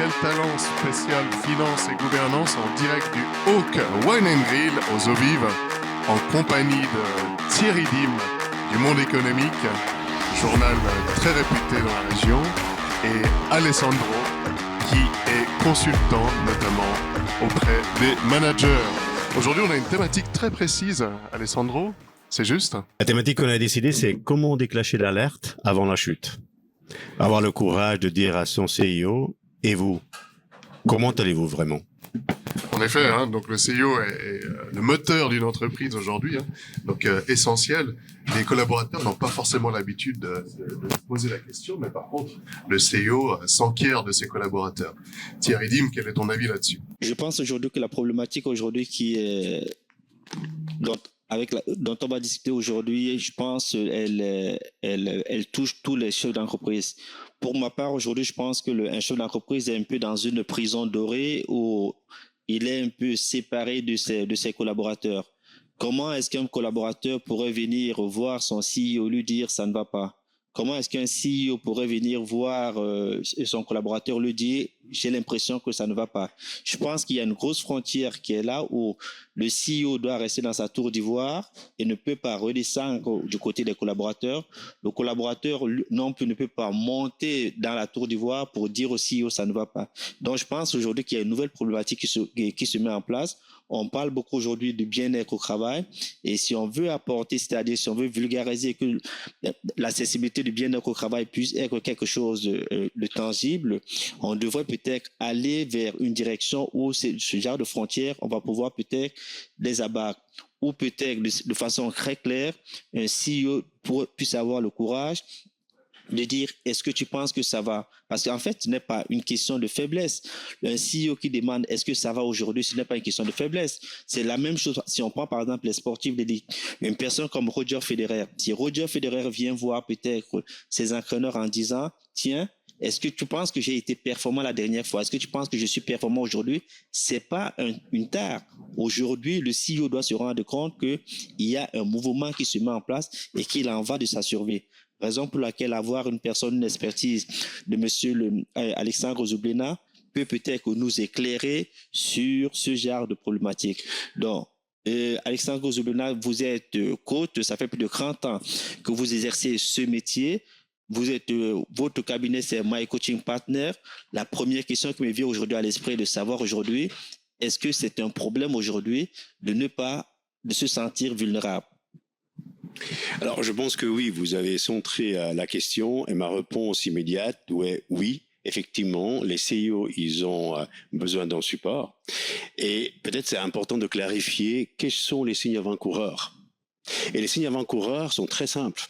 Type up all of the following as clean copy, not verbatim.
Quel talent spécial finance et gouvernance en direct du Hawk Wine and Grill aux eaux vives en compagnie de Thierry Dim du Monde économique, journal très réputé dans la région, et Alessandro qui est consultant notamment auprès des managers. Aujourd'hui, on a une thématique très précise, Alessandro, c'est juste? La thématique qu'on a décidée, c'est comment déclencher l'alerte avant la chute. Avoir le courage de dire à son CIO, et vous, comment allez-vous vraiment? En effet, donc le CIO est le moteur d'une entreprise aujourd'hui, donc essentiel. Les collaborateurs n'ont pas forcément l'habitude de se poser la question, mais par contre, le CIO s'enquiert de ses collaborateurs. Thierry Dim, quel est ton avis là-dessus? Je pense aujourd'hui que la problématique aujourd'hui qui est dont on va discuter aujourd'hui, je pense elle touche tous les chefs d'entreprise. Pour ma part, aujourd'hui, je pense que un chef d'entreprise est un peu dans une prison dorée où il est un peu séparé de ses collaborateurs. Comment est-ce qu'un collaborateur pourrait venir voir son CEO lui dire ça ne va pas? Comment est-ce qu'un CEO pourrait venir voir son collaborateur lui dire j'ai l'impression que ça ne va pas? Je pense qu'il y a une grosse frontière qui est là où le CEO doit rester dans sa tour d'ivoire et ne peut pas redescendre du côté des collaborateurs. Le collaborateur non plus ne peut pas monter dans la tour d'ivoire pour dire au CEO ça ne va pas. Donc je pense aujourd'hui qu'il y a une nouvelle problématique qui se met en place. On parle beaucoup aujourd'hui du bien-être au travail et si on veut apporter, c'est-à-dire si on veut vulgariser que l'accessibilité du bien-être au travail puisse être quelque chose de tangible, on devrait peut-être aller vers une direction où ce genre de frontières, on va pouvoir peut-être les abattre ou peut-être de façon très claire, un CEO puisse avoir le courage de dire est-ce que tu penses que ça va? Parce qu'en fait, ce n'est pas une question de faiblesse. Un CEO qui demande est-ce que ça va aujourd'hui, ce n'est pas une question de faiblesse. C'est la même chose si on prend par exemple les sportifs d'élite. Une personne comme Roger Federer. Si Roger Federer vient voir peut-être ses entraîneurs en disant tiens, est-ce que tu penses que j'ai été performant la dernière fois? Est-ce que tu penses que je suis performant aujourd'hui? C'est pas une tare. Aujourd'hui, le CEO doit se rendre compte qu'il y a un mouvement qui se met en place et qu'il en va de sa survie. Raison pour laquelle avoir une personne, une expertise de M. Alexandre Zoublena peut-être nous éclairer sur ce genre de problématique. Donc, Alexandre Zoublena, vous êtes coach, ça fait plus de 30 ans que vous exercez ce métier. Vous êtes, votre cabinet, c'est My Coaching Partner. La première question qui me vient aujourd'hui à l'esprit est de savoir aujourd'hui, est-ce que c'est un problème aujourd'hui de se sentir vulnérable? Alors, je pense que oui, vous avez centré la question et ma réponse immédiate est oui. Effectivement, les CIO, ils ont besoin d'un support. Et peut-être c'est important de clarifier quels sont les signes avant-coureurs. Et les signes avant-coureurs sont très simples.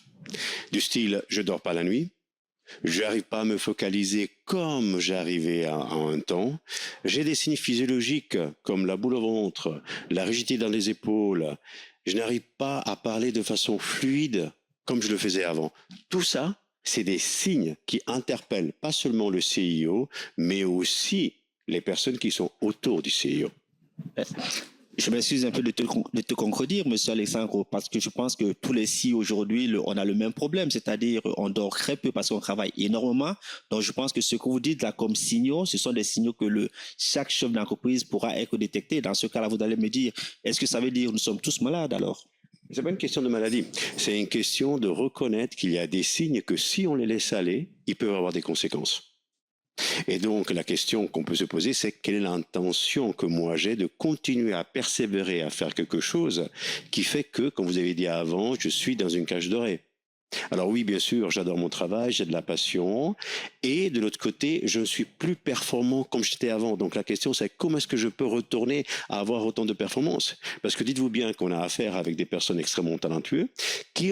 Du style, je dors pas la nuit, je n'arrive pas à me focaliser comme j'arrivais à un temps. J'ai des signes physiologiques comme la boule au ventre, la rigidité dans les épaules. Je n'arrive pas à parler de façon fluide comme je le faisais avant. Tout ça, c'est des signes qui interpellent pas seulement le CIO, mais aussi les personnes qui sont autour du CIO. Je m'excuse un peu de te contredire, monsieur Alexandre, parce que je pense que tous les CEO aujourd'hui, on a le même problème, c'est-à-dire on dort très peu parce qu'on travaille énormément. Donc, je pense que ce que vous dites là comme signaux, ce sont des signaux que chaque chef d'entreprise pourra être détecté. Dans ce cas-là, vous allez me dire, est-ce que ça veut dire que nous sommes tous malades alors? C'est pas une question de maladie, c'est une question de reconnaître qu'il y a des signes que si on les laisse aller, ils peuvent avoir des conséquences. Et donc, la question qu'on peut se poser, c'est quelle est l'intention que moi j'ai de continuer à persévérer à faire quelque chose qui fait que, comme vous avez dit avant, je suis dans une cage dorée. Alors oui, bien sûr, j'adore mon travail, j'ai de la passion, et de l'autre côté, je ne suis plus performant comme j'étais avant. Donc la question, c'est comment est-ce que je peux retourner à avoir autant de performance? Parce que dites-vous bien qu'on a affaire avec des personnes extrêmement talentueuses qui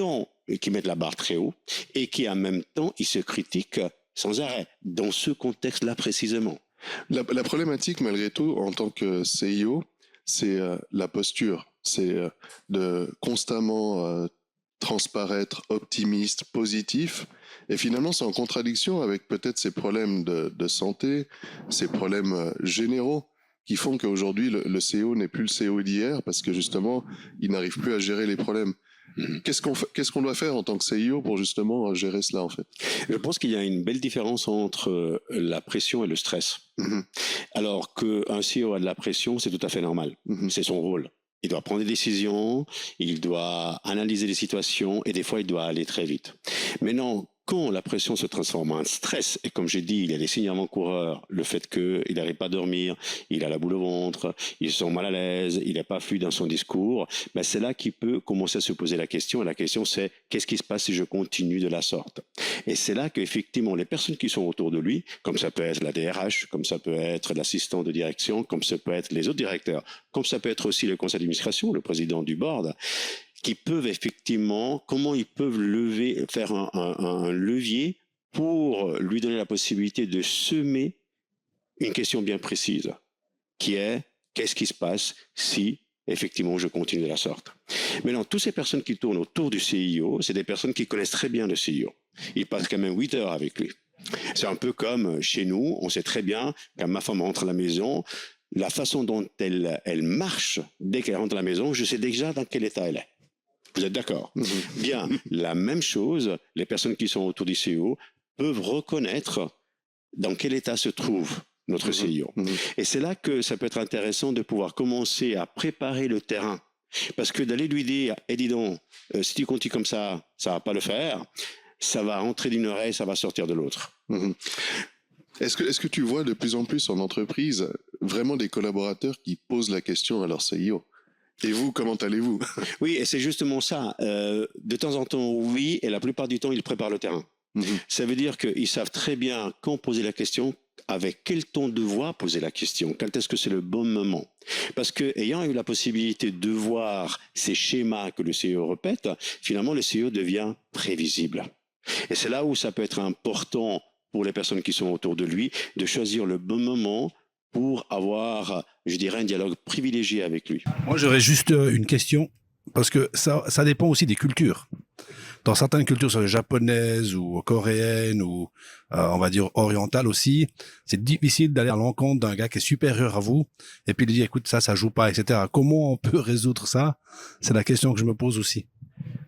mettent la barre très haut et qui en même temps, ils se critiquent sans arrêt, dans ce contexte-là précisément. La problématique, malgré tout, en tant que CIO, c'est la posture. C'est de constamment transparaître optimiste, positif. Et finalement, c'est en contradiction avec peut-être ces problèmes de santé, ces problèmes généraux qui font qu'aujourd'hui, le CEO n'est plus le CEO d'hier parce que justement, il n'arrive plus à gérer les problèmes. Qu'est-ce qu'on doit faire en tant que CIO pour justement gérer cela, en fait? Je pense qu'il y a une belle différence entre la pression et le stress. Alors qu'un CEO a de la pression, c'est tout à fait normal. C'est son rôle. Il doit prendre des décisions, il doit analyser les situations et des fois, il doit aller très vite. Maintenant, quand la pression se transforme en stress, et comme j'ai dit, il y a des signes avant-coureurs, le fait qu'il n'arrive pas à dormir, il a la boule au ventre, il se sent mal à l'aise, il n'est pas fluide dans son discours, ben c'est là qu'il peut commencer à se poser la question. Et la question, c'est qu'est-ce qui se passe si je continue de la sorte? Et c'est là qu'effectivement, les personnes qui sont autour de lui, comme ça peut être la DRH, comme ça peut être l'assistant de direction, comme ça peut être les autres directeurs, comme ça peut être aussi le conseil d'administration, le président du board, qui peuvent effectivement, comment ils peuvent faire un levier pour lui donner la possibilité de semer une question bien précise, qui est qu'est-ce qui se passe si effectivement je continue de la sorte. Maintenant, toutes ces personnes qui tournent autour du CIO, c'est des personnes qui connaissent très bien le CIO. Ils passent quand même 8 heures avec lui. C'est un peu comme chez nous, on sait très bien quand ma femme rentre à la maison, la façon dont elle marche dès qu'elle rentre à la maison, je sais déjà dans quel état elle est. Vous êtes d'accord? Bien, la même chose, les personnes qui sont autour du CEO peuvent reconnaître dans quel état se trouve notre CEO. Et c'est là que ça peut être intéressant de pouvoir commencer à préparer le terrain. Parce que d'aller lui dire, dis donc, si tu continues comme ça ne va pas le faire, ça va entrer d'une oreille, ça va sortir de l'autre. Est-ce que tu vois de plus en plus en entreprise vraiment des collaborateurs qui posent la question à leur CIO? Et vous, comment allez-vous? Oui, et c'est justement ça. De temps en temps, oui, et la plupart du temps, ils préparent le terrain. Ça veut dire qu'ils savent très bien quand poser la question, avec quel ton de voix poser la question, quand est-ce que c'est le bon moment. Parce que, ayant eu la possibilité de voir ces schémas que le CEO répète, finalement, le CEO devient prévisible. Et c'est là où ça peut être important pour les personnes qui sont autour de lui, de choisir le bon moment pour avoir, je dirais, un dialogue privilégié avec lui. Moi, j'aurais juste une question, parce que ça dépend aussi des cultures. Dans certaines cultures, soit japonaises ou coréennes ou, on va dire, orientales aussi, c'est difficile d'aller à l'encontre d'un gars qui est supérieur à vous et puis lui dire, écoute, ça joue pas, etc. Comment on peut résoudre ça? C'est la question que je me pose aussi.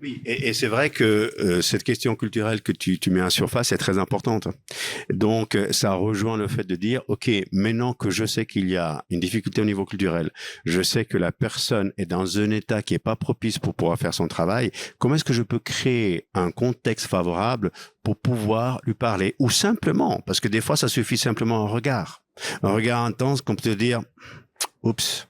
Oui, et c'est vrai que cette question culturelle que tu mets en surface est très importante. Donc, ça rejoint le fait de dire, OK, maintenant que je sais qu'il y a une difficulté au niveau culturel, je sais que la personne est dans un état qui n'est pas propice pour pouvoir faire son travail, comment est-ce que je peux créer un contexte favorable pour pouvoir lui parler? Ou simplement, parce que des fois, ça suffit simplement un regard intense qu'on peut te dire, oups.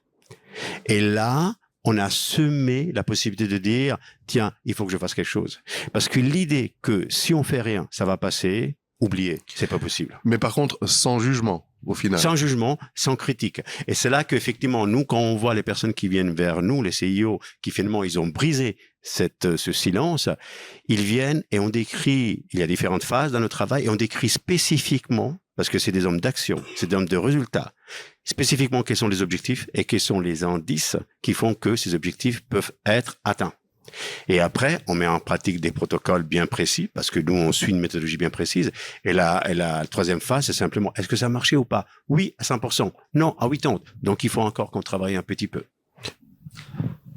Et là, on a semé la possibilité de dire, tiens, il faut que je fasse quelque chose. Parce que l'idée que si on fait rien, ça va passer, oubliez, c'est pas possible. Mais par contre, sans jugement, au final. Sans jugement, sans critique. Et c'est là qu'effectivement, nous, quand on voit les personnes qui viennent vers nous, les CIO, qui finalement, ils ont brisé ce silence, ils viennent et on décrit, il y a différentes phases dans le travail, et on décrit spécifiquement, parce que c'est des hommes d'action, c'est des hommes de résultats, spécifiquement quels sont les objectifs et quels sont les indices qui font que ces objectifs peuvent être atteints. Et après, on met en pratique des protocoles bien précis, parce que nous, on suit une méthodologie bien précise. Et la troisième phase, c'est simplement, est-ce que ça a marché ou pas? Oui, à 100%. Non, à 80%. Donc, il faut encore qu'on travaille un petit peu.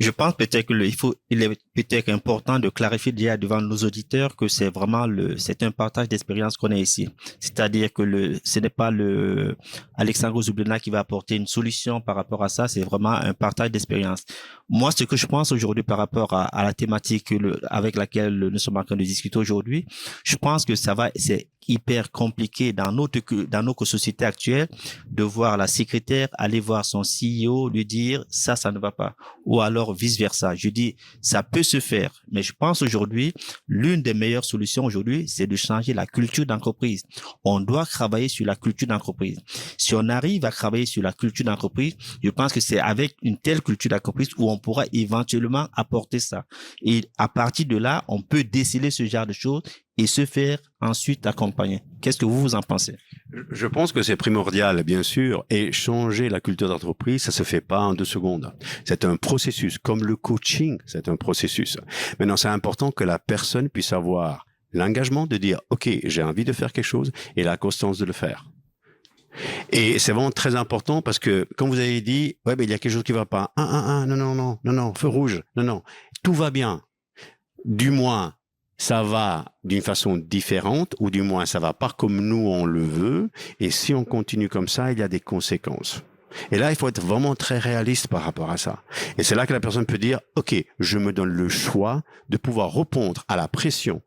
Je pense peut-être il est peut-être important de clarifier déjà devant nos auditeurs que c'est vraiment c'est un partage d'expérience qu'on a ici. C'est-à-dire que ce n'est pas Alexandre Zoublena qui va apporter une solution par rapport à ça, c'est vraiment un partage d'expérience. Moi, ce que je pense aujourd'hui par rapport à la thématique avec laquelle nous sommes en train de discuter aujourd'hui, je pense que c'est hyper compliqué dans notre société actuelle de voir la secrétaire aller voir son CEO, lui dire ça ne va pas, ou alors vice versa. Je dis ça peut se faire, mais je pense aujourd'hui l'une des meilleures solutions aujourd'hui, c'est de changer la culture d'entreprise. On doit travailler sur la culture d'entreprise. Si on arrive à travailler sur la culture d'entreprise, je pense que c'est avec une telle culture d'entreprise où on pourra éventuellement apporter ça. Et à partir de là, on peut déceler ce genre de choses et se faire ensuite accompagner. Qu'est-ce que vous en pensez? Je pense que c'est primordial, bien sûr, et changer la culture d'entreprise, ça se fait pas en 2 secondes. C'est un processus, comme le coaching, c'est un processus. Maintenant, c'est important que la personne puisse avoir l'engagement de dire, OK, j'ai envie de faire quelque chose, et la constance de le faire. Et c'est vraiment très important parce que, quand vous avez dit, ouais, il y a quelque chose qui va pas, non, feu rouge, non, tout va bien. du moins, ça va d'une façon différente, ou du moins, ça va pas comme nous on le veut. Et si on continue comme ça, il y a des conséquences. Et là, il faut être vraiment très réaliste par rapport à ça. Et c'est là que la personne peut dire, OK, je me donne le choix de pouvoir répondre à la pression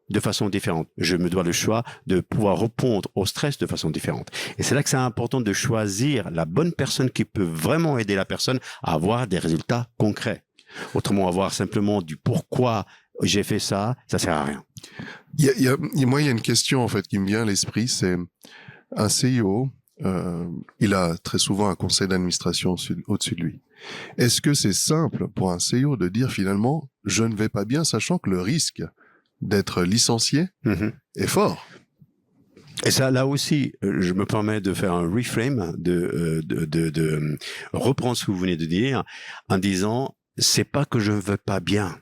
de façon différente. Je me dois le choix de pouvoir répondre au stress de façon différente. Et c'est là que c'est important de choisir la bonne personne qui peut vraiment aider la personne à avoir des résultats concrets. Autrement, avoir simplement du pourquoi j'ai fait ça, ça sert à rien. Moi, il y a une question en fait qui me vient à l'esprit, c'est un CEO, il a très souvent un conseil d'administration au-dessus de lui. Est-ce que c'est simple pour un CEO de dire finalement, je ne vais pas bien, sachant que le risque d'être licencié est fort? Et ça, là aussi, je me permets de faire un reframe, de reprendre ce que vous venez de dire, en disant, c'est pas que je ne veux pas bien.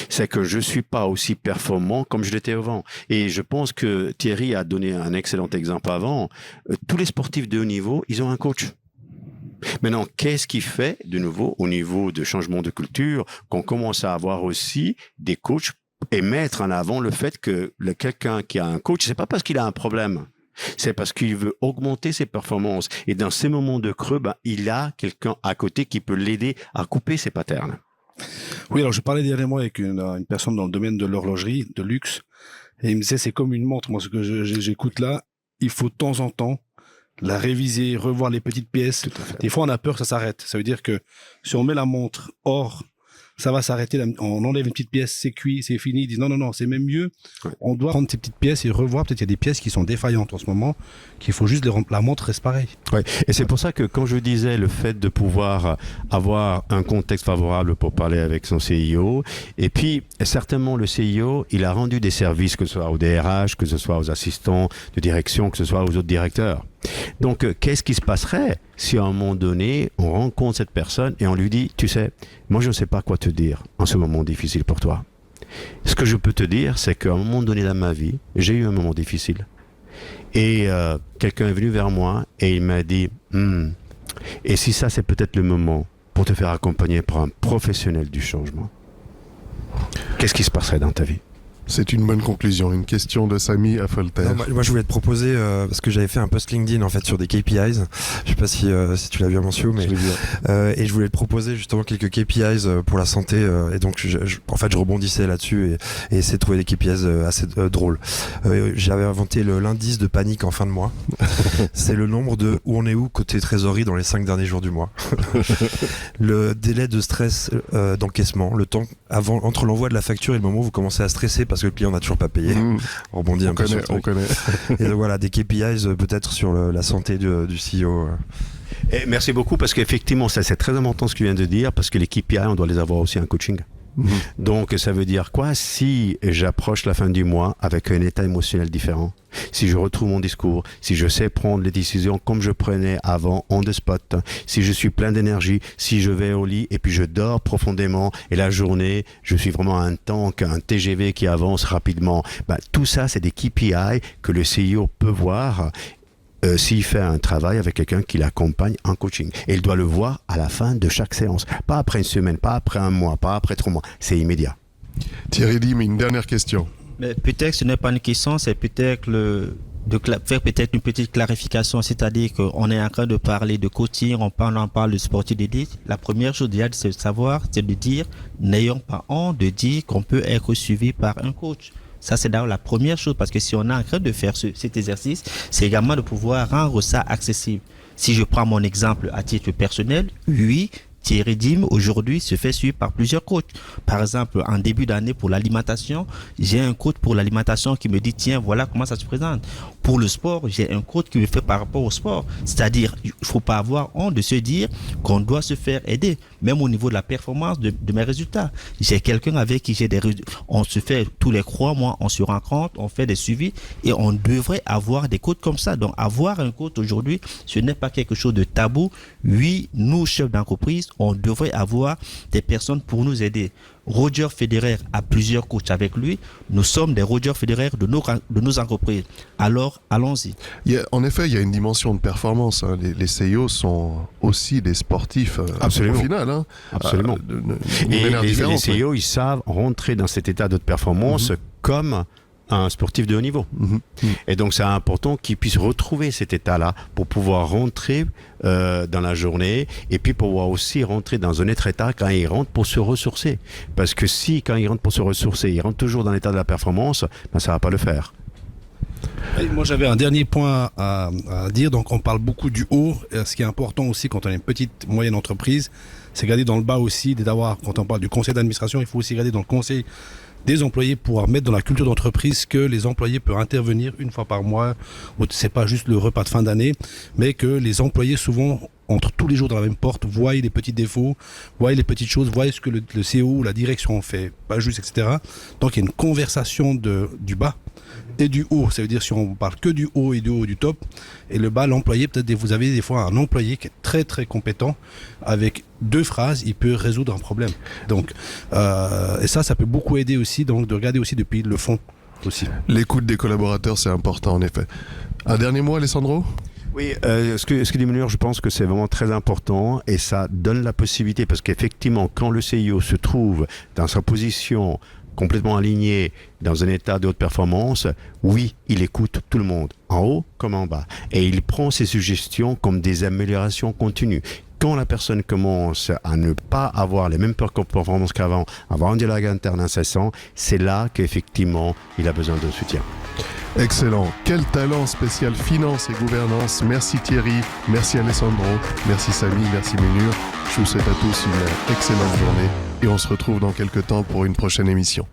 C'est que je suis pas aussi performant comme je l'étais avant. Et je pense que Thierry a donné un excellent exemple avant. Tous les sportifs de haut niveau, ils ont un coach. Maintenant, qu'est-ce qui fait, de nouveau, au niveau de changement de culture, qu'on commence à avoir aussi des coachs et mettre en avant le fait que quelqu'un qui a un coach, c'est pas parce qu'il a un problème. C'est parce qu'il veut augmenter ses performances. Et dans ces moments de creux, il a quelqu'un à côté qui peut l'aider à couper ses patterns. Oui, alors je parlais dernièrement avec une personne dans le domaine de l'horlogerie, de luxe, et il me disait c'est comme une montre. Moi, ce que j'écoute là, il faut de temps en temps la réviser, revoir les petites pièces. Des fois, on a peur que ça s'arrête. Ça veut dire que si on met la montre hors, ça va s'arrêter. On enlève une petite pièce, c'est cuit, c'est fini. Ils disent non, c'est même mieux. Ouais. On doit prendre ces petites pièces et revoir. Peut-être qu'il y a des pièces qui sont défaillantes en ce moment, qu'il faut juste la montre reste pareille. Ouais. Et c'est pour ça que quand je disais le fait de pouvoir avoir un contexte favorable pour parler avec son CIO, et puis certainement le CIO, il a rendu des services, que ce soit au DRH, que ce soit aux assistants de direction, que ce soit aux autres directeurs. Donc, qu'est-ce qui se passerait si à un moment donné, on rencontre cette personne et on lui dit, tu sais, moi je ne sais pas quoi te dire en ce moment difficile pour toi. Ce que je peux te dire, c'est qu'à un moment donné dans ma vie, j'ai eu un moment difficile. Et quelqu'un est venu vers moi et il m'a dit, et si ça c'est peut-être le moment pour te faire accompagner par un professionnel du changement, qu'est-ce qui se passerait dans ta vie ? C'est une bonne conclusion. Une question de Samy à Voltaire. Non, moi, je voulais te proposer, parce que j'avais fait un post LinkedIn en fait sur des KPIs. Je sais pas si tu l'as vu, Amancio, mais et je voulais te proposer justement quelques KPIs pour la santé. Et donc, en fait, je rebondissais là-dessus et essayer de trouver des KPIs assez drôles. J'avais inventé l'indice de panique en fin de mois. C'est le nombre de où on est où côté trésorerie dans les 5 derniers jours du mois. Le délai de stress d'encaissement, le temps entre l'envoi de la facture et le moment où vous commencez à stresser parce que le client n'a toujours pas payé. On rebondit un peu sur le truc. On connaît. Et donc voilà, des KPIs peut-être sur la santé du CEO. Et merci beaucoup parce qu'effectivement, ça c'est très important ce que tu viens de dire parce que les KPI, on doit les avoir aussi en coaching. Donc ça veut dire quoi? Si j'approche la fin du mois avec un état émotionnel différent, si je retrouve mon discours, si je sais prendre les décisions comme je prenais avant on the spot, si je suis plein d'énergie, si je vais au lit et puis je dors profondément et la journée je suis vraiment un tank, un TGV qui avance rapidement, tout ça c'est des KPI que le CEO peut voir s'il fait un travail avec quelqu'un qui l'accompagne en coaching. Et il doit le voir à la fin de chaque séance. Pas après une semaine, pas après un mois, pas après 3 mois. C'est immédiat. Thierry Dim, une dernière question. Mais peut-être ce n'est pas une question, c'est peut-être faire peut-être une petite clarification, c'est-à-dire qu'on est en train de parler de coaching, on parle de sportif d'élite. La première chose déjà de savoir, c'est de dire, n'ayons pas honte de dire qu'on peut être suivi par un coach. Ça, c'est d'ailleurs la première chose, parce que si on est en train de faire cet exercice, c'est également de pouvoir rendre ça accessible. Si je prends mon exemple à titre personnel, oui, Thierry Dim, aujourd'hui, se fait suivre par plusieurs coachs. Par exemple, en début d'année, pour l'alimentation, j'ai un coach pour l'alimentation qui me dit, tiens, voilà comment ça se présente. Pour le sport, j'ai un coach qui me fait par rapport au sport. C'est-à-dire, il ne faut pas avoir honte de se dire qu'on doit se faire aider, même au niveau de la performance de mes résultats. J'ai quelqu'un avec qui j'ai des résultats. On se fait tous les 3 mois, on se rencontre, on fait des suivis et on devrait avoir des coachs comme ça. Donc, avoir un coach aujourd'hui, ce n'est pas quelque chose de tabou. Oui, nous, chefs d'entreprise, on devrait avoir des personnes pour nous aider. Roger Federer a plusieurs coachs avec lui. Nous sommes des Roger Federer de nos entreprises. Alors, allons-y. En effet, il y a une dimension de performance. Hein. Les CEO sont aussi des sportifs Absolument. au final. Hein. Absolument. Et les CEO, ils savent rentrer dans cet état de performance comme un sportif de haut niveau. Et donc, c'est important qu'ils puissent retrouver cet état-là pour pouvoir rentrer dans la journée et puis pouvoir aussi rentrer dans un autre état quand ils rentrent pour se ressourcer. Parce que si, quand ils rentrent pour se ressourcer, ils rentrent toujours dans l'état de la performance, ben, ça ne va pas le faire. Et moi, j'avais un dernier point à dire. Donc, on parle beaucoup du haut. Ce qui est important aussi quand on est une petite, moyenne entreprise, c'est regarder dans le bas aussi, quand on parle du conseil d'administration, il faut aussi regarder dans le conseil des employés pour mettre dans la culture d'entreprise que les employés peuvent intervenir une fois par mois. C'est pas juste le repas de fin d'année, mais que les employés souvent entrent tous les jours dans la même porte, voient les petits défauts, voient les petites choses, voient ce que le CEO ou la direction fait pas juste, etc. Donc il y a une conversation du bas et du haut. Ça veut dire si on parle que du haut et du haut du top, et le bas, l'employé, peut-être vous avez des fois un employé qui est très très compétent, avec 2 phrases, il peut résoudre un problème. Donc, et ça peut beaucoup aider aussi, donc de regarder aussi depuis le fond aussi. L'écoute des collaborateurs, c'est important en effet. Un dernier mot, Alessandro ? Oui, ce que dit Mounir, je pense que c'est vraiment très important et ça donne la possibilité, parce qu'effectivement, quand le CIO se trouve dans sa position complètement aligné dans un état de haute performance, oui, il écoute tout le monde, en haut comme en bas. Et il prend ses suggestions comme des améliorations continues. Quand la personne commence à ne pas avoir les mêmes performances qu'avant, avoir un dialogue interne incessant, c'est là qu'effectivement, il a besoin de soutien. Excellent. Quel talent spécial finance et gouvernance. Merci Thierry, merci Alessandro, merci Samy, merci Mounir. Je vous souhaite à tous une excellente journée et on se retrouve dans quelques temps pour une prochaine émission.